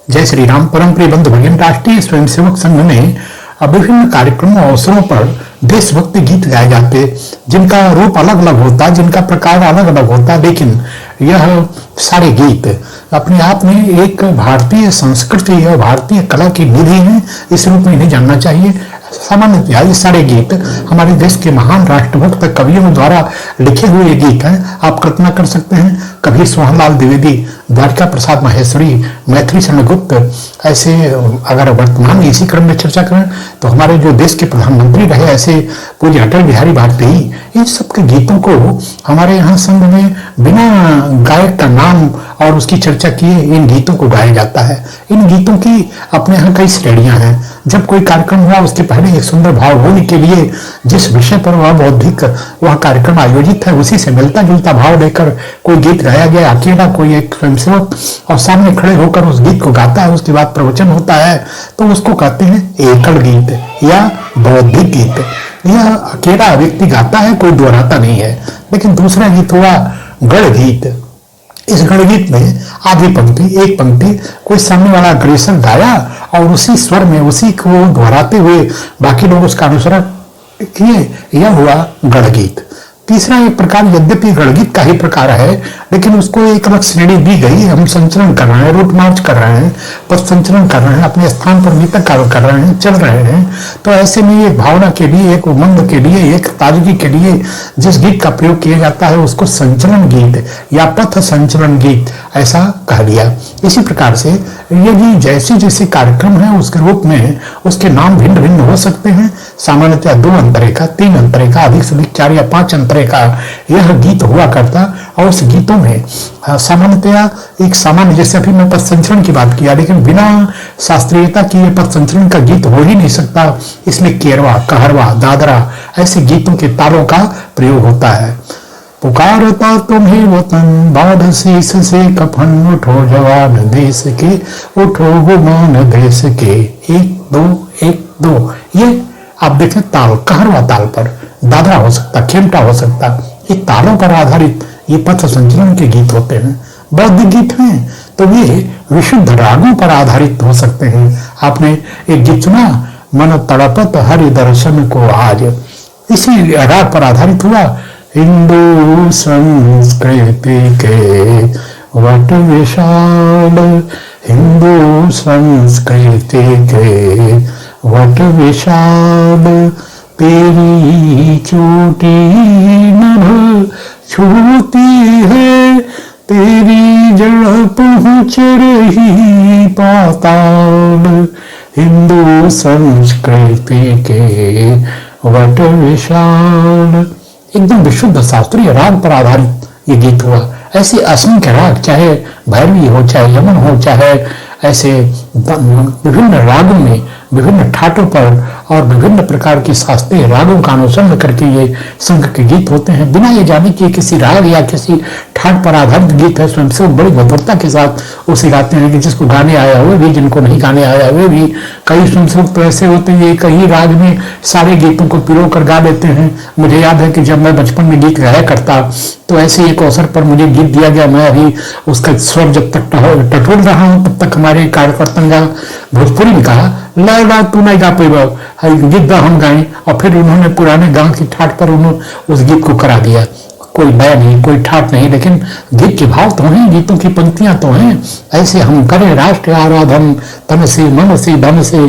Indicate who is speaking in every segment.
Speaker 1: जय श्री राम। परम प्रिय बंधु भगिन, राष्ट्रीय स्वयंसेवक संघ में विभिन्न कार्यक्रमों अवसरों पर देशभक्ति गीत गाए जाते, जिनका रूप अलग अलग होता, जिनका प्रकार अलग अलग होता, लेकिन यह सारे गीत अपने आप में एक भारतीय संस्कृति और भारतीय कला की निधि है। इस रूप में इन्हें जानना चाहिए। सामान्यतः ये सारे गीत हमारे देश के महान राष्ट्रभक्त कवियों द्वारा लिखे हुए गीत हैं। आप कल्पना कर सकते हैं, कबीर सोहनलाल द्विवेदी, द्वारिका प्रसाद माहेश्वरी, मैथिली शरण गुप्त, ऐसे अगर वर्तमान में इसी क्रम में चर्चा करें तो हमारे जो देश के प्रधानमंत्री रहे ऐसे पूज्य अटल बिहारी वाजपेयी, इन सब के गीतों को हमारे यहाँ संघ में बिना गायक का नाम और उसकी चर्चा किए इन गीतों को गाया जाता है। इन गीतों की अपने यहाँ कई श्रेणियां हैं। जब कोई कार्यक्रम हुआ उसके पहले एक सुंदर भाव होने के लिए जिस विषय पर वह बौद्धिक वह कार्यक्रम आयोजित है उसी से मिलता जुलता भाव लेकर कोई गीत गाया गया। अकेला कोई एक स्वयंसेवक और सामने खड़े होकर उस गीत को गाता है, उसके बाद प्रवचन होता है, तो उसको कहते हैं एकल गीत या बौद्धिक गीत। यह अकेला व्यक्ति गाता है, कोई दोहराता नहीं है। लेकिन दूसरा गीत हुआ गढ़ गीत। इस गणगीत में आधी पंक्ति, एक पंक्ति कोई सामने वाला अग्रेसर गाया और उसी स्वर में उसी को दोहराते हुए बाकी लोग उसका अनुसरण किए, यह हुआ गणगीत। तीसरा एक प्रकार, यद्यपि गणगीत का ही प्रकार है लेकिन उसको एक अलग श्रेणी दी गई। हम संचरण कर रहे हैं, रूट मार्च कर रहे हैं, पथ संचरण कर रहे हैं, अपने स्थान पर भीतर कार्य कर रहे हैं, चल रहे हैं, तो ऐसे में एक भावना के लिए, एक उमंग के लिए, एक ताजगी के लिए जिस गीत का प्रयोग किया जाता है उसको संचलन गीत या पथ संचलन गीत ऐसा कह दिया। इसी प्रकार से यदि जैसे जैसे कार्यक्रम है उसके रूप में उसके नाम भिन्न भिन्न हो सकते हैं। सामान्यतः 2 अंतरे का, 3 अंतरे का, अधिक से अधिक 4 या 5 अंतरे का यह गीत हुआ करता। और उस गीतों में सामान्यतः एक सामान्य, जैसे अभी मैं पथ संचरण की बात किया, लेकिन बिना शास्त्रीयता की ये पथ संचरण का गीत हो ही नहीं सकता। इसमें केरवा, कहरवा, दादरा ऐसे गीतों के तालों का प्रयोग होता है। पुकारता तुम्हें वतन बाढ़ शीस से कफन, उठो जवान देश के, उठो गुमान देश के, 1 2 1 2। ये आप देखें ताल, कहरवा ताल पर, दादरा हो सकता, खेमटा हो सकता, ये तालों पर आधारित ये पथ संचलन के गीत होते हैं। बौद्ध गीत हैं तो ये विशुद्ध रागों पर आधारित हो सकते हैं। आपने एक गीत सुना, मन तड़पत हरि दर्शन को आज, इसी राग पर आधारित हुआ। हिंदू संस्कृति के वट विशाल, हिंदू संस्कृति के वट विशाल, तेरी चोटी नभ छूती है, तेरी जड़ पहुंच रही पाताल, हिंदू संस्कृति के वट विशाल। एकदम विशुद्ध शास्त्रीय राग पर आधारित ये गीत हुआ। ऐसे असंख्य राग, चाहे भैरवी हो, चाहे यमन हो, चाहे ऐसे विभिन्न रागों में, विभिन्न ठाटों पर और विभिन्न प्रकार के शास्त्रीय रागों का अनुसरण करके ये संघ के गीत होते हैं। बिना ये जाने कि किसी राग या किसी ठाट पर आधारित गीत है, स्वयं से बड़ी मधुरता के साथ उसे गाते हैं कि जिसको गाने आया हुए भी, जिनको नहीं गाने आया हुए भी। कई स्वयंसेवक तो ऐसे होते हैं कई राग में सारे गीतों को पिरो कर गा लेते हैं। मुझे याद है कि जब मैं बचपन में गीत गाया करता तो ऐसे एक अवसर पर मुझे गीत दिया गया, मैं अभी उसका स्वर जब तक टटोल रहा हूँ तब तक हमारे कार्यकर्ता ने भोजपुरी में कहा, ला तू नहीं गा पे गीत हम गाएं, और फिर उन्होंने पुराने गांव की ठाट पर उन्होंने उस गीत को करा दिया। कोई लय नहीं, कोई ठाट नहीं, लेकिन गीत के भाव तो हैं, गीतों की पंक्तियां तो हैं। ऐसे हम करें राष्ट्र आराधन तन से मन से धन से।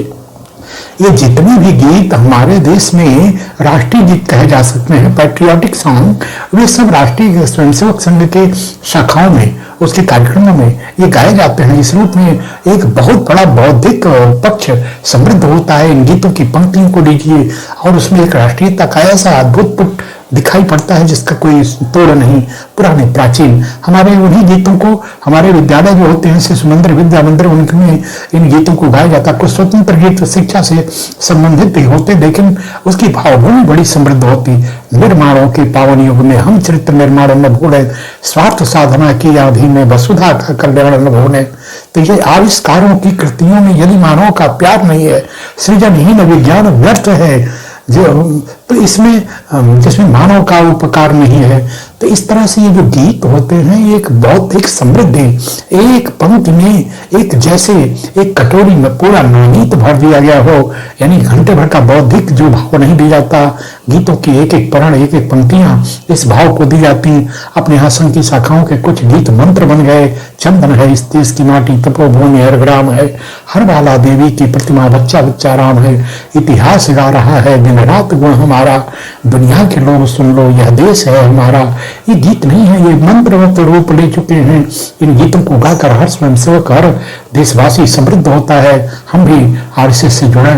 Speaker 1: ये जितने भी गीत हमारे देश में राष्ट्रीय गीत कहे जा सकते हैं, पैट्रियोटिक सॉन्ग, वे सब राष्ट्रीय स्वयंसेवक संघ के शाखाओं में, उसके कार्यक्रमों में ये गाए जाते हैं। इस रूप में एक बहुत बड़ा बौद्धिक पक्ष समृद्ध होता है। इन गीतों की पंक्तियों को लीजिए और उसमें एक राष्ट्रीयता का ऐसा अद्भुत दिखाई पड़ता है जिसका कोई तोड़ नहीं। पुराने प्राचीन हमारे उन्हीं गीतों को हमारे विद्यालय जो होते हैं, शिशु मंदिर, विद्या मंदिर, उनमें इन गीतों को गाया जाता है। कुछ स्वतंत्र गीत शिक्षा से संबंधित भी होते, लेकिन उसकी भावभूमि बड़ी समृद्ध होती। निर्माणों के पावन युग में हम चरित्र निर्माण न भूले, स्वार्थ साधना की अवधि में वसुधा का कल्याण न भूले। तो ये आविष्कारों की कृतियों में यदि मानव का प्यार नहीं है, सृजनहीन विज्ञान व्यर्थ है, जो तो इसमें जिसमें मानव का उपकार नहीं है। तो इस तरह से ये जो गीत होते हैं एक बौद्धिक समृद्धि, एक पंक्ति में एक जैसे एक कटोरी में पूरा नवनीत भर दिया गया हो, यानी घंटे भर का बौद्धिक जो भाव नहीं दिया जाता, गीतों की एक एक परण एक एक पंक्तियां इस भाव को दी जाती। अपने आसन की शाखाओं के कुछ गीत मंत्र बन गए। चंदन है इस देश की माटी, तपोभूमि हरग्राम है, हर बाला देवी की प्रतिमा, बच्चा बच्चा राम है, इतिहास गा रहा है दिन रात गुण हमारा, दुनिया के लोग सुन लो यह देश है हमारा। ये गीत नहीं है, ये मंत्रवत रूप ले चुके हैं। इन गीतों को गाकर हर स्वयंसेवक हर देशवासी समृद्ध होता है। हम भी आरएसएस से जुड़े,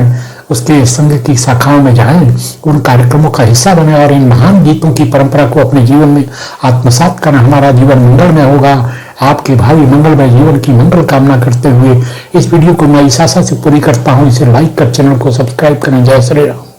Speaker 1: उसके संघ की शाखाओं में जाएं, उन कार्यक्रमों का हिस्सा बने और इन महान गीतों की परंपरा को अपने जीवन में आत्मसात करना। हमारा जीवन मंगलमय होगा। आपके भावी मंगलमय जीवन की मंगल कामना करते हुए इस वीडियो को मैं इस आशा से पूरी करता हूँ, इसे लाइक कर चैनल को सब्सक्राइब करें। जय श्री राम।